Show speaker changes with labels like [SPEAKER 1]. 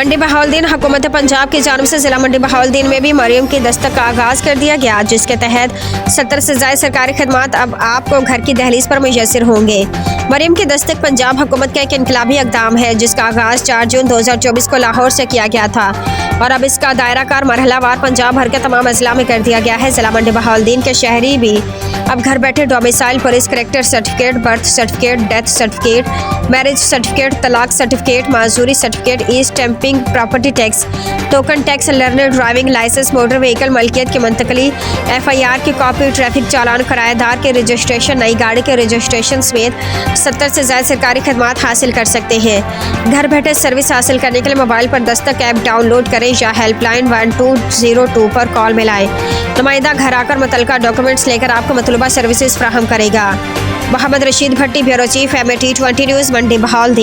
[SPEAKER 1] मंडी बहाउद्दीन हुकूमत पंजाब की जानिब से जिला मंडी बहाउद्दीन में भी मरियम की दस्तक का आगाज़ कर दिया गया, जिसके तहत 70 से ज़ायद सरकारी खदमात अब आपको घर की दहलीज पर मुयस्सर होंगे। मरियम की दस्तक पंजाब हुकूमत का एक इनकलाबी इक़दाम है, जिसका आगाज़ 4 जून 2024 को लाहौर से किया गया था और अब इसका दायराकार मरहलावार पंजाब भर के तमाम अजला में कर दिया गया है। जिला मंडी बहाउद्दीन के शहरी भी अब घर बैठे domicile, police character certificate, birth certificate, death certificate, marriage certificate, तलाक सर्टिफिकेट, माजूरी certificate, e stamping, property tax, token tax, learner driving licence, motor vehicle मलकियत की मुंतकली, FIR की कॉपी, ट्रैफिक चालान, किराएदार के रजिस्ट्रेशन, नई गाड़ी के रजिस्ट्रेशन समेत 70 से ज़्यादा सरकारी खदमात हासिल कर सकते हैं। घर बैठे सर्विस हासिल करने के लिए मोबाइल पर दस्तक ऐप डाउनलोड करें या हेल्पलाइन 1202 पर कॉल मिलाएं। नुमाइंदा घर आकर मुतल्लिका डॉक्यूमेंट्स लेकर आपको मतलूबा सर्विसेज फ्राहम करेगा। मोहम्मद रशीद भट्टी, ब्यूरो चीफ, MAT 20 न्यूज़, मंडी बहाउद्दीन।